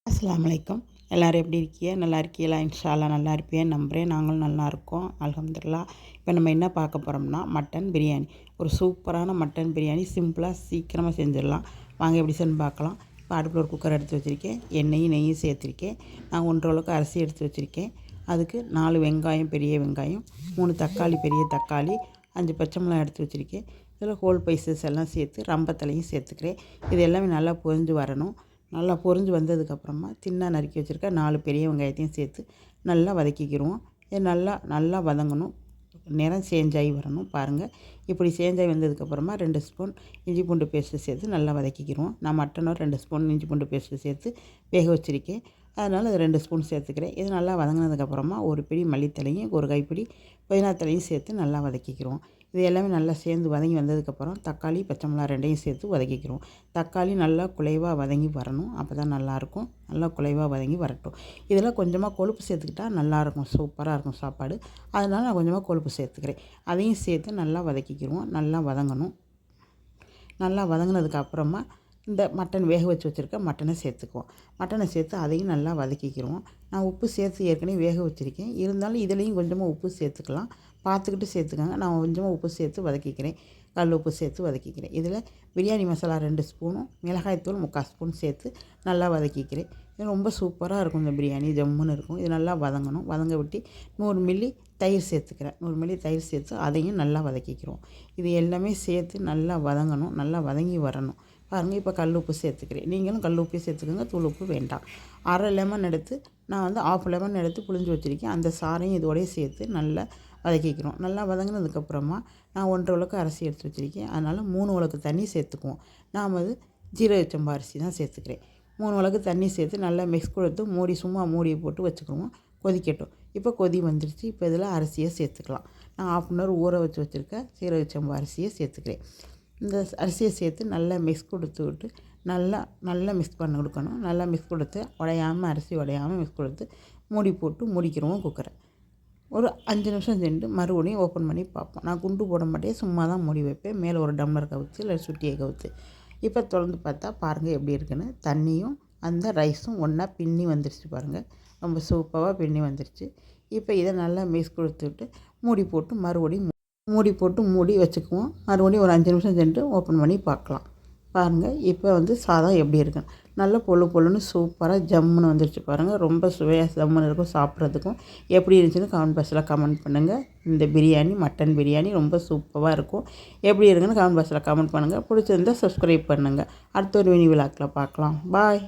அஸ்ஸலாமு அலைக்கும். எல்லோரும் எப்படி இருக்கீங்க? நல்லா இருக்கீங்களா? இன்ஷா அல்லாஹ் நல்லா இருப்பேன் நம்புகிறேன். நாங்களும் நல்லா இருக்கோம் அல்ஹம்துலில்லாஹ். இப்போ நம்ம என்ன பார்க்க போகிறோம்னா மட்டன் பிரியாணி. ஒரு சூப்பரான மட்டன் பிரியாணி சிம்பிளாக சீக்கிரமாக செஞ்சிடலாம். வாங்க எப்படி செய்யணும்னு பார்க்கலாம். இப்போ அடுப்பில் ஒரு குக்கர் எடுத்து வச்சுருக்கேன். எண்ணெயும் நெய்யும் சேர்த்துருக்கேன். நான் 1 அளவுக்கு அரிசி எடுத்து வச்சுருக்கேன். அதுக்கு 4 வெங்காயம், பெரிய வெங்காயம், 3 தக்காளி, பெரிய தக்காளி, 5 பச்சை மிளகாய் எடுத்து வச்சுருக்கேன். இதில் ஹோல் ஸ்பைசஸ் எல்லாம் சேர்த்து ரம்பத்தலையும் சேர்த்துக்கிறேன். இது எல்லாமே நல்லா பொரிஞ்சு வரணும். நல்லா பொரிஞ்சு வந்ததுக்கப்புறமா தின்னாக நறுக்கி வச்சுருக்க 4 பெரிய வெங்காயத்தையும் சேர்த்து நல்லா வதக்கிக்கிடுவோம். இது நல்லா நல்லா வதங்கணும். நிறம் சேஞ்ச் ஆகி வரணும். பாருங்கள், இப்படி சேஞ்ச் ஆகி வந்ததுக்கப்புறமா 2 ஸ்பூன் இஞ்சி பூண்டு பேஸ்ட்டு சேர்த்து நல்லா வதக்கிக்கிடுவோம். நான் மட்டனோ 2 ஸ்பூன் இஞ்சி பூண்டு பேஸ்ட்டு சேர்த்து வேக வச்சுருக்கேன். அதனால் அது 2 ஸ்பூன் சேர்த்துக்கிறேன். இது நல்லா வதங்கினதுக்கப்புறமா ஒரு பிடி மல்லித்தலையும் ஒரு கைப்பிடி புதினா தலையும் சேர்த்து நல்லா வதக்கிக்கிடுவோம். இது எல்லாமே நல்லா சேர்ந்து வதங்கி வந்ததுக்கப்புறம் தக்காளி, பச்சை மிளகாய் 2யும் சேர்த்து வதக்கிக்கிறோம். தக்காளி நல்லா குலைவாக வதங்கி வரணும். அப்போ தான் நல்லாயிருக்கும். நல்லா குலைவாக வதங்கி வரட்டும். இதில் கொஞ்சமாக கொழுப்பு சேர்த்துக்கிட்டா நல்லாயிருக்கும். சூப்பராக இருக்கும் சாப்பாடு. அதனால் நான் கொஞ்சமாக கொழுப்பு சேர்த்துக்கிறேன். அதையும் சேர்த்து நல்லா வதக்கிக்கிடுவோம். நல்லா வதங்கணும். நல்லா வதங்கினதுக்கப்புறமா இந்த மட்டன் வேக வச்சு வச்சுருக்க மட்டனை சேர்த்துக்குவோம். மட்டனை சேர்த்து அதையும் நல்லா வதக்கிக்கிடுவோம். நான் உப்பு சேர்த்து ஏற்கனவே வேக வச்சுருக்கேன். இருந்தாலும் இதுலேயும் கொஞ்சமாக உப்பு சேர்த்துக்கலாம். பார்த்துக்கிட்டு சேர்த்துக்கோங்க. நான் கொஞ்சமாக உப்பு சேர்த்து வதக்கிக்கிறேன். கல் உப்பு சேர்த்து வதக்கிக்கிறேன். இதில் பிரியாணி மசாலா 2 ஸ்பூனும் மிளகாய்த்தூள் 3/4 ஸ்பூன் சேர்த்து நல்லா வதக்கிக்கிறேன். இது ரொம்ப சூப்பராக இருக்கும். இந்த பிரியாணி ஜம்முன்னு இருக்கும். இது நல்லா வதங்கணும். வதங்க விட்டு 100 மில்லி தயிர் சேர்த்துக்கிறேன். 100 மில்லி தயிர் சேர்த்து அதையும் நல்லா வதக்கிக்கிறோம். இது எல்லாமே சேர்த்து நல்லா வதங்கணும். நல்லா வதங்கி வரணும். பாருங்கள், இப்போ கல் உப்பு சேர்த்துக்கிறேன். நீங்களும் கல் உப்பே சேர்த்துக்கோங்க. தூள் உப்பு வேண்டாம். அரை லெமன் எடுத்து நான் வந்து 1/2 லெமன் எடுத்து புழிஞ்சு வச்சுருக்கேன். அந்த சாறையும் இதோடய சேர்த்து நல்லா வதக்கிக்கிறோம். நல்லா வதங்கினதுக்கப்புறமா நான் 1 உலக்கு அரிசி எடுத்து வச்சுருக்கேன். அதனால் 3 உலக்கு தண்ணி சேர்த்துக்குவோம். நான் வந்து ஜீரக சம்பா அரிசி தான் சேர்த்துக்கிறேன். 3 உலக்கு தண்ணி சேர்த்து நல்லா மிக்ஸ் கொடுத்து சும்மா மூடியை போட்டு வச்சுக்கிடுவோம். கொதிக்கட்டும். இப்போ கொதி வந்துருச்சு. இப்போ இதில் அரிசியை சேர்த்துக்கலாம். நான் 1/2 அன் ஹவர் ஊற வச்சு வச்சுருக்கேன் சீரக சம்பா அரிசியை சேர்த்துக்கிறேன். இந்த அரிசியை சேர்த்து நல்லா மிக்ஸ் கொடுத்து விட்டு நல்லா மிக்ஸ் பண்ணி கொடுக்கணும். நல்லா மிக்ஸ் கொடுத்து உடையாமல் அரிசி உடையாமல் மிக்ஸ் கொடுத்து மூடி போட்டு மூடிக்கிறோம் குக்கரை. ஒரு 5 நிமிஷம் சென்று மறுபடியும் ஓப்பன் பண்ணி பார்ப்போம். நான் குண்டு போட மாட்டேன். சும்மா தான் மூடி வைப்பேன். மேலே ஒரு டம்ளர் கவுத்து இல்லை சுட்டியை கவுத்து. இப்போ திறந்து பார்த்தா பாருங்கள் எப்படி இருக்குன்னு. தண்ணியும் அந்த ரைஸும் ஒன்றா பின்னி வந்துருச்சு பாருங்கள். ரொம்ப சூப்பராக பின்னி வந்துருச்சு. இப்போ இதை நல்லா மிக்ஸ் கொடுத்துட்டு மூடி போட்டு மூடி வச்சுக்குவோம். மறுபடியும் ஒரு 5 நிமிஷம் சென்று ஓப்பன் பண்ணி பார்க்கலாம். பாருங்கள், இப்போ வந்து சாதம் எப்படி இருக்குன்னு. நல்லா பொழுன்னு சூப்பராக ஜம்முன்னு வந்துருச்சு பாருங்கள். ரொம்ப சுவையாக ஜம்முன்னு இருக்கும். சாப்பிட்றதுக்கும் எப்படி இருந்துச்சுன்னு கமெண்ட் பாக்ஸில் கமெண்ட் பண்ணுங்கள். இந்த பிரியாணி மட்டன் பிரியாணி ரொம்ப சூப்பராக இருக்கும். எப்படி இருக்குன்னு கமெண்ட் பாக்ஸில் கமெண்ட் பண்ணுங்கள். பிடிச்சிருந்தால் சப்ஸ்கிரைப் பண்ணுங்கள். அடுத்த ஒரு மினி விழாக்கில் பார்க்கலாம். பாய்.